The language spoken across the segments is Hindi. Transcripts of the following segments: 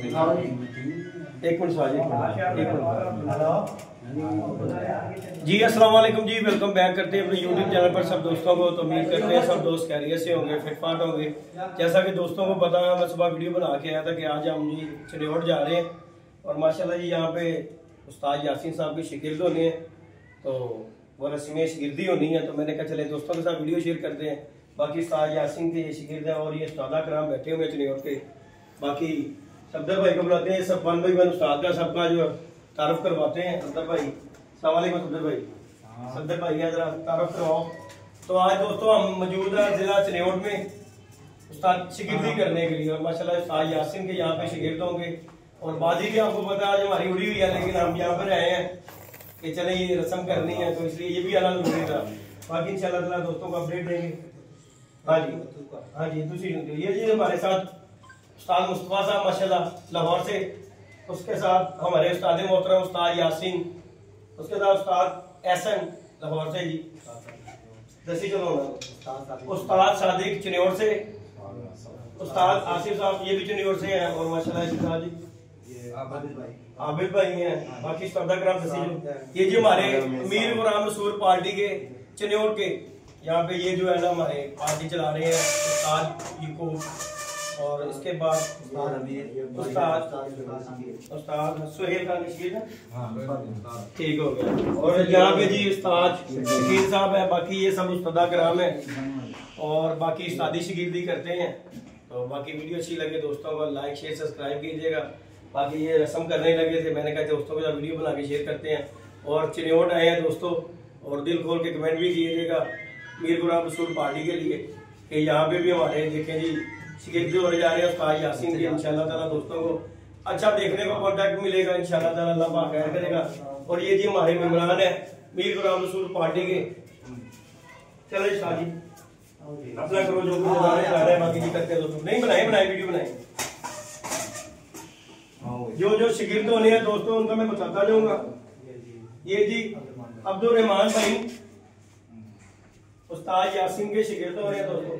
एक मिनट जी। अस्सलाम वालेकुम जी, वेलकम बैक करते हैं अपने यूट्यूब चैनल पर सब दोस्तों को। तो उम्मीद करते हैं सब दोस्त खैरियत से होंगे, फिटफाट होंगे। जैसा कि दोस्तों को पता है, मैं सुबह वीडियो बना के आया था कि आज हम जी चिड़ियोट जा रहे हैं और माशाल्लाह जी यहाँ पे उस्ताद यासीन साहब की शिगिर्द होनी है, तो वो रस्में शिगिर्दी होनी है। तो मैंने कहा चले दोस्तों के साथ वीडियो शेयर करते हैं। बाकी उस्ताद यासीन के ये शिगिर्द हैं और ये उस्तादा कराम बैठे हुए चिड़ियोट के। बाकी सफदर भाई को बुलाते हैं, सब वन भाई वन उस्ताद का सबका जो तारुफ करवाते हैं। सफदर भाई, अस्सलाम वालेकुम सफदर भाई। सफदर भाई जरा तारुफ करवाओ। तो आज दोस्तों हम मौजूद है जिला चिड़ियोट में उस्ताद शिगिर्दी करने के लिए और माशाल्लाह उस्ताद यासीन के यहाँ पे शिगिर्द होंगे। और बाजी भी आपको पता है आज हमारी उड़ी हुई है, लेकिन हम यहाँ पर आए हैं कि चले ये रस्म करनी है, तो इसलिए ये भी आना जरूरी था। बाकी इंशाल्लाह ताला दोस्तों को अपडेट देंगे। हाँ जी दूसरी ये जी हमारे साथ उस्ताद मुस्तफा साहब माशाल्लाह लाहौर से, उसके साथ हमारे उस्ताद मोहतरम उस्ताद यासीन, उसके साथ उस्ताद एहसन लाहौर से जी, दसी चलो उस्ताद सादिक चिन्योर से, उस्ताद आसिफ साहब ये भी चिन्योर से हैं और माशाल्लाह इसके साथ जी आबिद भाई हैं। बाकी ये जो हमारे मीर गुलाम रसूल पार्टी के चिन्योर के यहाँ पे ये जो है ना हमारे पार्टी चला रहे हैं उस्ताद को। और इसके बाद उस्ताद सुहेल का नशीर ठीक हो गया। और यहाँ पे जी उस्ताद शकील साहब है। बाकी ये सब उस्तादा कराम है और बाकी उस्तादी शिगिर्दी करते हैं। तो बाकी वीडियो अच्छी लगे दोस्तों को लाइक शेयर सब्सक्राइब कीजिएगा। बाकी ये रस्म करने लगे थे, मैंने कहा दोस्तों के साथ वीडियो बना के शेयर करते हैं। और चिन्योट आए हैं दोस्तों और दिल खोल के कमेंट भी कीजिएगा मीर गुलाम रसूल पार्टी के लिए कि यहाँ पे भी हमारे देखें जी शिगिर्दी होने जा रहे हैं उस्ताद यासीन की। इंशाल्लाह ताला दोस्तों को अच्छा देखने को कॉन्टेक्ट मिलेगा, इंशाल्लाह ताला अल्लाह पाक खैर करेगा। और ये जी हमारे मेहमान है मीर गुलाम रसूल पार्टी के। चलो जी शादी अपना करो जो कुछ है, बाकी जी करते हैं दोस्तों। नहीं बनाए वीडियो बनाए जो शिगिर्द होने हैं दोस्तों उनका मैं बताता जाऊंगा। ये जी अब्दुल रहमान भाई उस्ताद यासीन के शिगिर्द हो रहे हैं दोस्तों।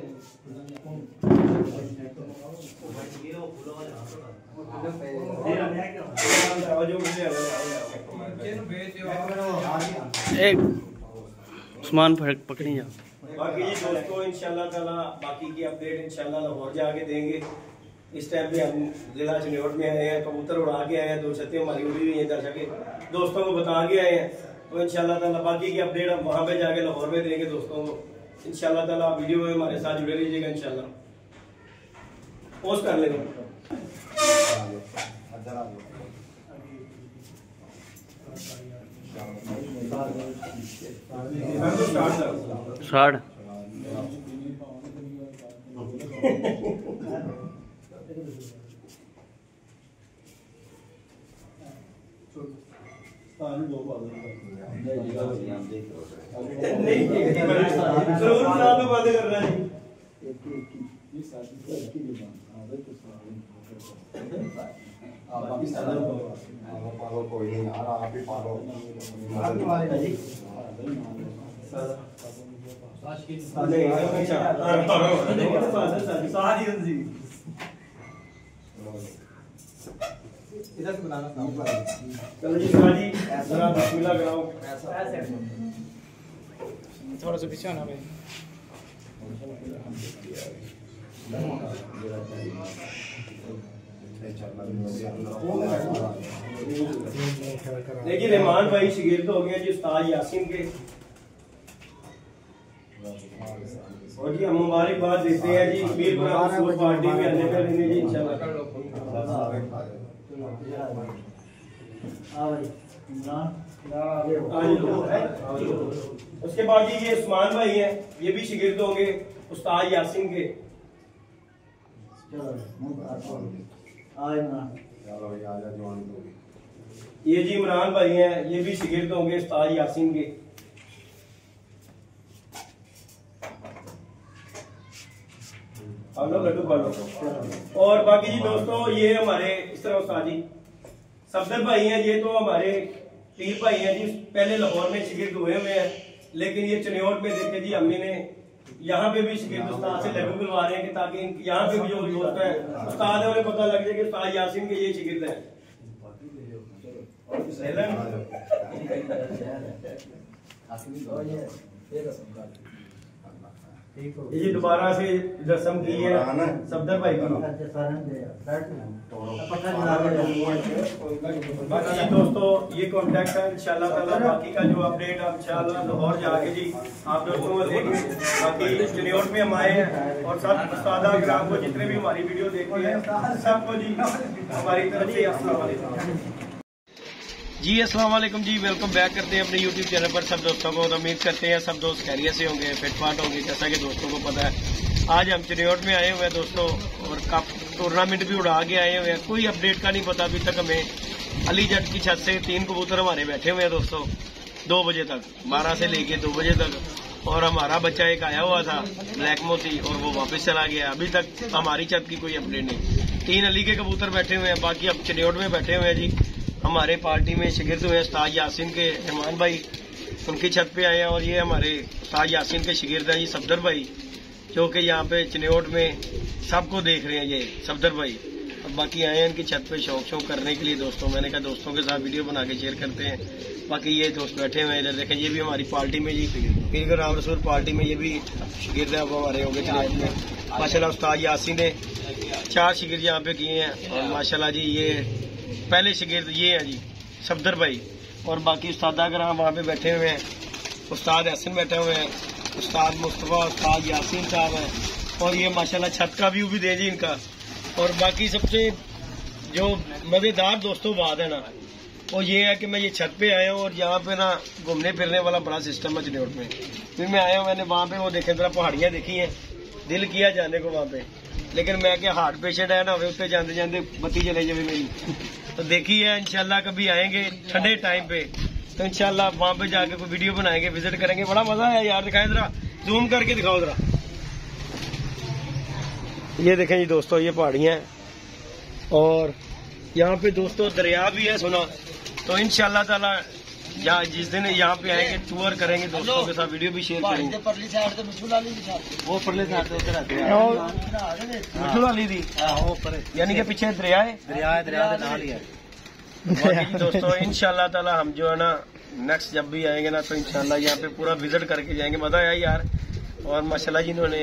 एक उस्मान पकड़ी जा। बाकी जी दोस्तों इंशाल्लाह ताला बाकी की अपडेट इंशाल्लाह लाहौर जाके देंगे। इस टाइम पे हम जिला चिन्योट में आए हैं, कबूतर उड़ा के आए हैं, 2 छतें हमारी उड़ी हुई हैं, दर्शक के दोस्तों को बता के आए हैं। तो इंशाल्लाह ताला बाकी की अपडेट हम वहाँ पे जाके लाहौर में देंगे दोस्तों को। इंशाल्लाह ताला वीडियो में हमारे साथ जुड़े रहिएगा। इंशाल्लाह पोस्ट कर लेंगे। स्टार्ट इधर से बनाना चलो जी शादी जरा बिस्मिल्लाह कराओ। थोड़ा सा पीछे आना भाई। देखिए रहमान भाई शिगिर्द हो गए जी उस्ताद यासीन के। और जी हम मुबारकबाद देते हैं जी मीर गुलाम रसूल पार्टी में आने पे लेने जी इंशाल्लाह। उसके बाद जी ये उस्मान भाई हैं, ये भी शिगिर्द होंगे उस्ताद यासीन के। ये जी इमरान भाई हैं, ये भी शिगिर्द होंगे उस्ताद यासीन के। और बाकी जी दोस्तों ये हमारे इस तरह उस्ताद जी सफदर भाई हैं, ये तो हमारे पीर भाई हैं जी, पहले लाहौर में शिगिर्द हुए हैं, लेकिन ये चिन्योट में देखे जी अम्मी ने यहाँ पे भी शिगिर्द उस्ताद से लघु करवा रहे हैं कि ताकि यहाँ पे भी जो दोस्त है उस्ताद है उन्हें पता लग जाए कि उस्ताद यासीन के ये शिगिर्द है। ये दोबारा से रस्म की है सफदर भाई की। बाकी दोस्तों ये कॉन्टेक्ट है इंशाल्लाह ताला। बाकी का जो अपडेट आप इंशाल्लाह लाहौर जाके जी आप दोस्तों को देंगे। बाकी चिन्योट में हम आए हैं और सब उस्तादा ग्राम को जितने भी हमारी वीडियो देखते हैं सबको जी हमारी तरफ से अस्सलाम वालेकुम जी। अस्सलाम वालेकुम जी, वेलकम बैक करते हैं अपने यूट्यूब चैनल पर सब दोस्तों को। उम्मीद करते हैं सब दोस्त खैरियत से होंगे, फिटफाट होंगे। जैसा कि दोस्तों को पता है आज हम चिन्योट में आए हुए हैं दोस्तों और कप टूर्नामेंट भी उड़ा के आए हुए हैं। कोई अपडेट का नहीं पता अभी तक हमें। अली जट की छत से 3 कबूतर हमारे बैठे हुए हैं दोस्तों 2 बजे तक, 12 से लेके 2 बजे तक। और हमारा बच्चा एक आया हुआ था ब्लैक मोती और वो वापस चला गया। अभी तक हमारी छत की कोई अपडेट नहीं। 3 अली के कबूतर बैठे हुए हैं। बाकी अब चिन्योट में बैठे हुए हैं जी। हमारे पार्टी में शिगिर्द हुए उस्ताद यासीन के रहमान भाई, उनकी छत पे आए हैं। और ये हमारे उस्ताद यासीन के शिगिर्द हैं जी सफदर भाई, जो कि यहाँ पे चिन्योट में सबको देख रहे हैं ये सफदर भाई। अब बाकी आए हैं इनकी छत पे शौक करने के लिए दोस्तों। मैंने कहा दोस्तों के साथ वीडियो बना के शेयर करते हैं। बाकी ये दोस्त बैठे हुए हैं इधर देखें। ये भी हमारी पार्टी में जी पीर राम रसूल पार्टी में ये भी शिगिर्द है। अब हमारे होंगे चिन्योट में माशाल्लाह। उस्ताद यासीन ने 4 शिगिर्द यहाँ पे किए हैं और माशाल्लाह जी ये पहले शिगिर्द ये है जी सफदर भाई। और बाकी उस्ताद ग्राम वहाँ पे बैठे हुए हैं। उस्ताद हसन बैठे हुए हैं, उस्ताद मुस्तफ़ा, उस्ताद यासीन साहब हैं। और ये माशाल्लाह छत का व्यू भी दे जी इनका। और बाकी सबसे जो मज़ेदार दोस्तों बात है ना वो ये है कि मैं ये छत पे आया हूँ और यहाँ पे ना घूमने फिरने वाला बड़ा सिस्टम है चिन्योट में। फिर मैं आया हूँ, मैंने वहाँ पे वो देखे जरा पहाड़ियाँ देखी हैं, दिल किया जाने को वहाँ पे। लेकिन मैं क्या हार्ट पेशेंट है ना, उससे जाते जाते बत्ती चले जाए मेरी। तो देखिए इंशाल्लाह कभी आएंगे ठंडे टाइम पे तो इंशाल्लाह वहाँ पे जाके कोई वीडियो बनाएंगे, विजिट करेंगे। बड़ा मजा है यार। दिखाएं जरा, जूम करके दिखाओ जरा। ये देखें जी दोस्तों ये पहाड़ियाँ हैं और यहाँ पे दोस्तों दरिया भी है सुना। तो इंशाल्लाह ताला या जिस दिन यहाँ पे आएंगे टूर करेंगे दोस्तों के साथ, वीडियो भी शेयर करेंगे। वो परली साइड से उधर आते हैं मिठू लाली दी, यानी कि पीछे दरिया है। दरिया नाल ही है। दोस्तों इंशाल्लाह ताला हम जो है ना नेक्स्ट जब भी आएंगे ना तो इंशाल्लाह यहाँ पे पूरा विजिट करके जाएंगे। मजा आया यार। और माशाल्लाह जी इन्होंने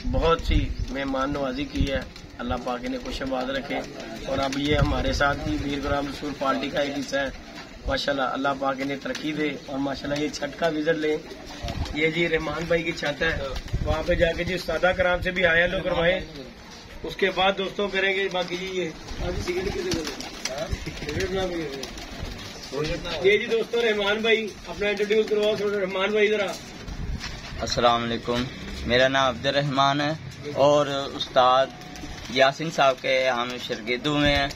बहुत सी मेहमान नवाजी की है। अल्लाह पाक ने खुश आबाद रखे। और अब ये हमारे साथ ही पीर राम रसूल पार्टी का एक हिस्सा है माशाल्लाह। अल्लाह पाक ने तरक्की दे। और माशाल्लाह ये छत का विजिट ले। ये जी रहमान भाई की छत है, वहाँ पे जाके जी उस्तादा कराम से भी आया लोग करवाए। उसके बाद दोस्तों करेंगे बाकी जी ये जी दोस्तों रहमान भाई अपना इंट्रोड्यूस करवाओ थोड़ा। रहमान भाई जरा। अस्सलाम वालेकुम, मेरा नाम अब्दुल रहमान है और उस्ताद यासीन साहब के हम शागिर्द हुए हैं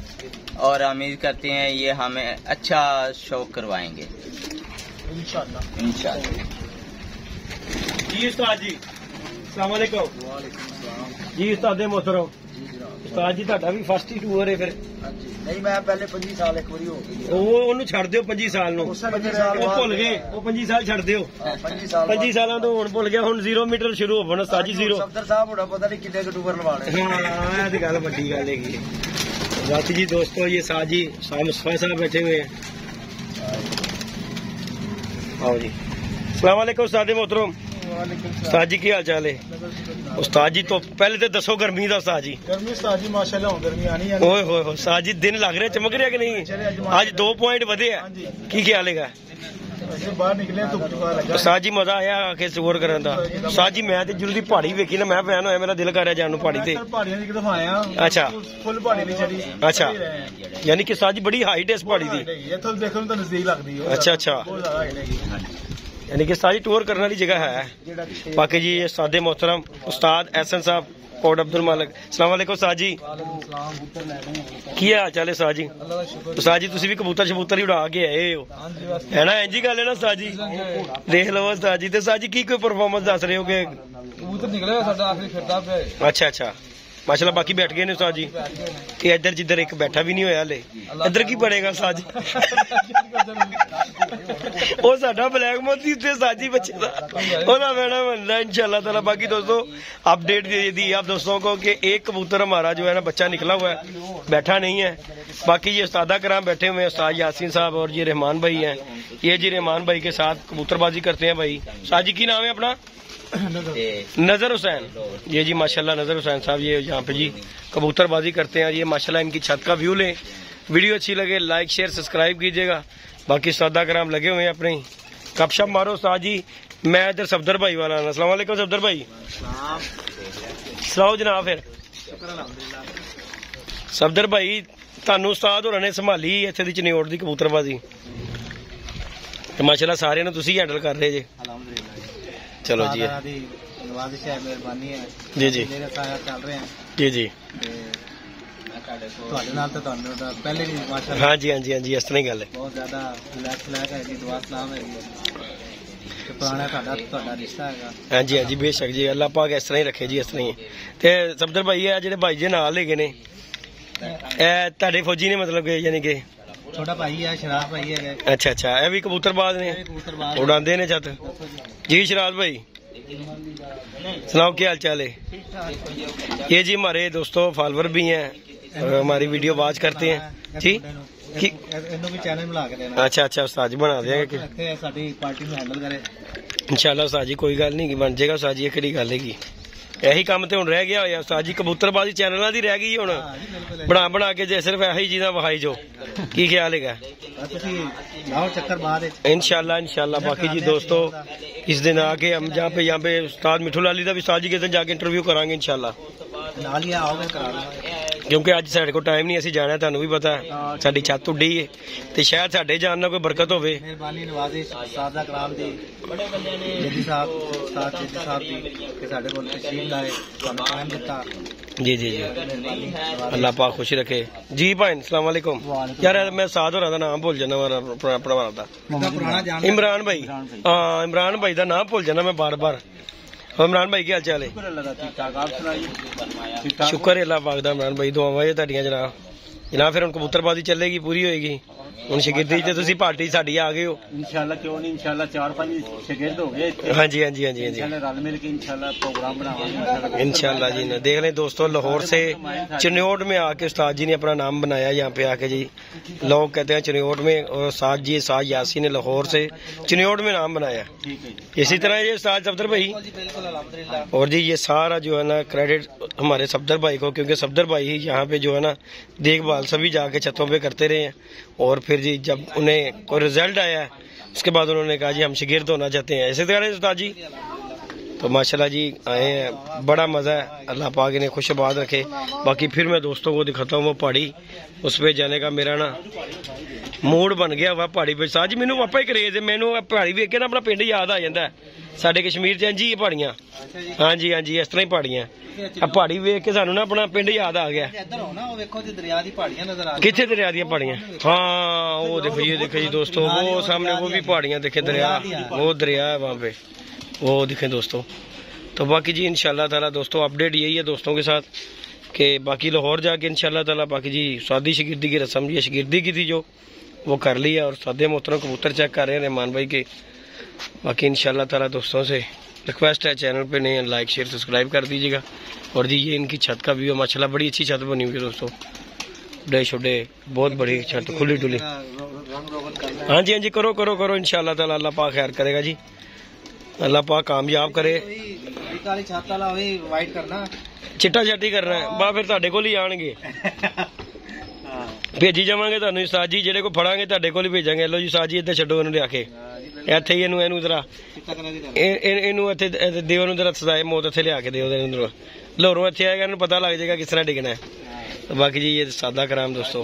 और उम्मीद करते हैं ये हमें अच्छा शो करवाएंगे इंशाल्लाह। जी उस्ताद जी अस्सलाम वालेकुम जी। उस्ताद मोहतरम उस्ताद जी ਤੁਹਾਡਾ ਵੀ ਫਸਟ ਹੀ ਟੂਰ ਹੈ ਫਿਰ? नहीं मैं पहले 25 साल एक बारी हो गई। ਉਹਨੂੰ ਛੱਡ ਦਿਓ 25 ਸਾਲ ਨੂੰ, ਉਹ ਭੁੱਲ ਗਏ। ਉਹ 25 ਸਾਲ ਛੱਡ ਦਿਓ। 25 ਸਾਲਾਂ ਤੋਂ ਹੁਣ ਭੁੱਲ ਗਿਆ। ਹੁਣ 0 ਮੀਟਰ ਸ਼ੁਰੂ ਹੋਣਾ ਉਸਤਾਦ ਜੀ। 0 ਸਫਦਰ ਸਾਹਿਬ ਹੋਣਾ ਪਤਾ ਨਹੀਂ ਕਿੰਨੇ ਅਕਤੂਬਰ ਲਵਾਣੇ। ਹਾਂ ਇਹ ਤੇ ਗੱਲ ਵੱਡੀ ਗੱਲ ਹੈਗੀ। बाकी जी दोस्तों ये साजी मुस्तफा साहब बैठे हुए हैं। आओ जी अस्सलाम वालेकुम उस्ताद मोहतरम। उस्ताद जी की हाल चाल है? उस्ताद जी तो पहले तो दसो गर्मी का उस्ताद जी। गर्मी उस्ताद जी माशाल्लाह गर्मी आनी है। ओए होए उस्ताद जी दिन लग रहे चमक रहे कि नहीं? आज 2 पॉइंट ਵਧੇ ਆ ਕੀ ख्याल है? बाहर निकले तो उस्ताद जी मजा आया आके स्कोर करन दा। उस्ताद जी मैं ते जल्दी पहाड़ी वेखी ना, मैं फैन होया, मेरा दिल कर रहा जान पहाड़ी ते। पहाड़ियां की तरफ आया। अच्छा फुल पहाड़ी नहीं चढ़ी। अच्छा यानी कि उस्ताद जी बड़ी हाइट है इस पहाड़ी दी। इथों देखो तो नजदीक लगदी है। अच्छा अच्छा यानी कि उस्ताद जी टूर करने वाली जगह है। बाकी जी ये सादे मोहतरम उस्ताद एहसन साहब कोट अब्दुल मालिक। अस्सलाम वालेकुम उस्ताद जी की हाल चाल है उस्ताद जी? उस्ताद जी तुसी भी कबूतर शबूतर ही उड़ा के आए हो है ना? इंजी गल है ना उस्ताद जी? देख लो उस्ताद जी। तो उस्ताद जी की कोई परफॉर्मेंस दस रहे हो कि कबूतर निकले साडा आखिरी फिरदा पे? अच्छा अच्छा माशाल्लाह। बाकी बैठ गए ने उस्ताद जी, ये इधर जिधर एक बैठा भी नहीं होया हले, इधर की पड़ेगा उस्ताद जी। वो साडा ब्लैक मोती उत्ते उस्ताद जी बच्चे दा ओदा मैडम बनना इंशाल्लाह ताला। बाकी दोस्तों अपडेट दे दी आप दोस्तों को कि एक कबूतर हमारा जो है ना बच्चा निकला हुआ है, बैठा नहीं है। बाकी ये उस्तादा कराम बैठे हुए हैं, उस्ताद यासीन साहब और ये रहमान भाई हैं। ये जी रहमान भाई के साथ कबूतरबाजी करते हैं भाई। उस्ताद जी की नाम है अपना? नजर हुसैन। ये जी माशाल्लाह नजर हुसैन साहब ये यहाँ पे जी कबूतरबाजी करते हैं। ये माशाल्लाह इनकी छत का व्यू लें। वीडियो अच्छी लगे लाइक शेयर सब्सक्राइब कीजिएगा। बाकी उस्तादा कराम लगे हुए हैं अपने गपशप मारो उस्ताद जी। मैं इधर सफदर भाई वाला। अस्सलाम वालेकुम सफदर भाई। सलाओ जनाब। फिर सफदर भाई ਤੁਹਾਨੂੰ ਉਸਤਾਦ ਹੋਰਾਂ ਨੇ ਸੰਭਾਲੀ ਇੱਥੇ ਦੀ ਚਨਿਓੜ ਦੀ ਕਬੂਤਰਬਾਜ਼ੀ ਤੇ ਮਾਸ਼ਾਅੱਲਾ ਸਾਰਿਆਂ ਨੂੰ ਤੁਸੀਂ ਹੈਂਡਲ ਕਰ ਰਹੇ ਜੇ। ਅਲਹਮਦੁਲਿਲਾ ਚਲੋ ਜੀ ਨਵਾਜ਼ਿਸ਼ ਹੈ ਮਿਹਰਬਾਨੀ ਹੈ ਜੀ ਜੀ ਮੇਰੇ ਸਾਥ ਚੱਲ ਰਹੇ हैं ਜੀ ਜੀ ਤੁਹਾਡੇ ਨਾਲ ਤਾਂ ਤੁਹਾਨੂੰ ਪਹਿਲੇ ਵੀ ਮਾਸ਼ਾਅੱਲਾ ਹਾਂਜੀ ਹਾਂਜੀ ਹਾਂਜੀ ਇਸ ਤਰ੍ਹਾਂ ਹੀ ਗੱਲ ਹੈ ਬਹੁਤ ਜ਼ਿਆਦਾ ਰਿਲੈਕਸ ਹੈ ਜੀ ਦੁਆ ਸਲਾਮ ਹੈ ਜੀ ਪੁਰਾਣਾ ਤੁਹਾਡਾ ਰਿਸ਼ਤਾ ਹੈਗਾ ਹਾਂਜੀ ਹਾਂਜੀ ਬੇਸ਼ੱਕ ਜੀ ਅੱਲਾਹ ਪਾਕ ਇਸ ਤਰ੍ਹਾਂ ਹੀ ਰੱਖੇ ਜੀ ਇਸ ਤਰ੍ਹਾਂ ਹੀ ਤੇ ਸਫਦਰ ਭਾਈ ਆ ਜਿਹੜੇ ਭਾਈ ਜੀ ਨਾਲ ਹੈਗੇ ਨੇ ਤੁਹਾਡੇ ਫੌਜੀ ਨੇ मतलब कि यानी कि छोटा भाई है शराब भाई है। अच्छा अच्छा ये भी कबूतरबाज ने उड़ाते ने छत जी। शराब भाई सुनाओ क्या हाल चाल है? ये जी हमारे दोस्तों फॉलोवर भी हैं और हमारी वीडियो वॉच करते हैं जी। अच्छा अच्छा उस्ताद जी बना देंगे इंशाल्लाह उस्ताद जी, कोई गल नहीं बन जाएगा उस्ताद जी। केड़ी गल है यही काम तो हुण रह गया होया उस्ताद जी, कबूतरबाजी चैनलों की रह गई हुण बना बना के जे सिर्फ यही चीज़ां विखाई जो की ख्याल है इंशाल्लाह इंशाल्लाह। बाकी जी दोस्तों इस दिन आके हम यहाँ पे उस्ताद मिठू लाली का भी उस्ताद जी के दिन जाके इंटरव्यू करांगे इंशाल्लाह, क्योंकि अज साडे कोल टाइम नहीं, असीं जाना तुहानूं भी पता है साडी छत उड्डी है ते शायद साडे जान नाल कोई बरकत होवे। मेहरबानी नवाजिश सादा कलाम दी जदी साहब उस्ताद जदी साहब दी कि साडे कोल तशरीफ लाए तुहानूं टाइम दिता जी जी जी। अल्लाह पाक खुश रखे जी। भाई अस्सलाम वालेकुम। यार मैं साद होरां दा नाम भूल जाना परिवार दा इमरान भाई। हाँ इमरान भाई दा नाम भूल जाना मैं बार बार। इमरान भाई क्या हाल चाल है? शुक्र है अल्लाह पाक दा। इमरान भाई दुआवां है तुहाडियां जनाब। फिर हुण कबूतरबाजी चलेगी पूरी होएगी हुण शगिर्दी ते तुसीं पार्टी साडी आ गए हो इंशाल्लाह। क्यों नहीं इंशाल्लाह 4-5 शगिर्द हो गए हाँ जी हाँ जी हाँ जी हाँ जी रल मिल के इंशाल्लाह प्रोग्राम बनावांगे इंशाल्लाह जी। देख लें दोस्तों लाहौर से चनियोट में आके उस्ताद जी ने अपना नाम बनाया यहाँ पे आके जी। लोग कहते हैं चनियोट में और साद जी साद यासी ने लाहौर से चनियोट में नाम बनाया। इसी तरह ये उस्ताद सफदर भाई और जी ये सारा जो है ना क्रेडिट हमारे सफदर भाई को, क्योंकि सफदर भाई ही यहाँ पे जो है ना देखभाल सभी जाके छतों पे करते रहे हैं। और फिर जी जब उन्हें कोई रिजल्ट आया उसके बाद उन्होंने कहा जी हम शागिर्द होना चाहते हैं। ऐसे तरह उस्ताद जी तो माशाल्लाह जी आए हैं, बड़ा मज़ा है। अल्लाह पाक इन्हें खुशबाद रखे। बाकी फिर मैं दोस्तों को दिखाता हूँ वो पहाड़ी, उस पर जाने का मेरा ना मूड बन गया हुआ पहाड़ी पे। साज जी मैनू आपा ही क्रेज है, मैनू पहाड़ी वेख के ना अपना पिंड याद आ जाता है। साडे कश्मीर च जी पहाड़ियां हाँ जी हाँ जी इस तरह ही पहाड़ियां पहाड़ी वेख के सानू ना अपना पिंड याद आ गया। कितने दरिया दी पहाड़ियां? हाँ वो देखो जी दोस्तों वो सामने वो भी पहाड़ियां देखे दरिया, वो दरिया है वहाँ पे वो दिखे दोस्तों। तो बाकी जी इंशाल्लाह ताला दोस्तों अपडेट यही है दोस्तों के साथ कि बाकी लाहौर जाके इंशाल्लाह ताला बाकी जी शादी शगिर्दी की रस्म ये शगिर्दी की थी जो वो कर लिया और सादे मोहतरम कबूतर चेक कर रहे हैं रहमान भाई के। बाकी इंशाल्लाह ताला दोस्तों से रिक्वेस्ट है चैनल पे नए लाइक शेयर सब्सक्राइब कर दीजिएगा। और जी ये इनकी छत का व्यू माशाल्लाह बड़ी अच्छी छत बनी हुई है दोस्तों, बड़े छोटे बहुत बड़ी छत खुली डुली। हाँ जी हाँ जी करो करो करो इंशाल्लाह ताला अल्लाह पाक खैर करेगा जी, अल्लाह पाक कामयाब करे। चिट्टा चट्टी करना है बा फिर तुहाडे कोल ही आणगे भेजी जावांगे तुहानूं उस्ताद जी जेड़े को फड़ांगे तुहाडे कोल ही भेजांगे। लो जी उस्ताद जी इधर छड्डो इहनूं लिया के ਇੱਥੇ ਹੀ ਇਹਨੂੰ ਜਰਾ ਇਹਨੂੰ ਇੱਥੇ ਦਿਓ ਨੂੰ ਜਰਾ ਸਜ਼ਾਏ ਮੌਤ ਇੱਥੇ ਲਿਆ ਕੇ ਦਿਓ ਇਹਨੂੰ ਲਾਹੌਰੋਂ ਇੱਥੇ ਆਏਗਾ ਇਹਨੂੰ ਪਤਾ ਲੱਗ ਜਾਏਗਾ किस तरह डिगना है। बाकी जी ये सादा कराम दोस्तों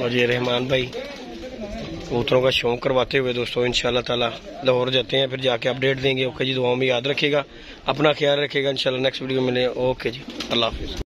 और ये रहमान भाई कबूतरों का शौक करवाते हुए दोस्तों इंशाल्लाह ताला लाहौर जाते हैं फिर जाके अपडेट देंगे। ओके जी दुआओं में याद रखिएगा, अपना ख्याल रखिएगा, इंशाल्लाह नेक्स्ट वीडियो मिले। ओके जी अल्लाह हाफिज़।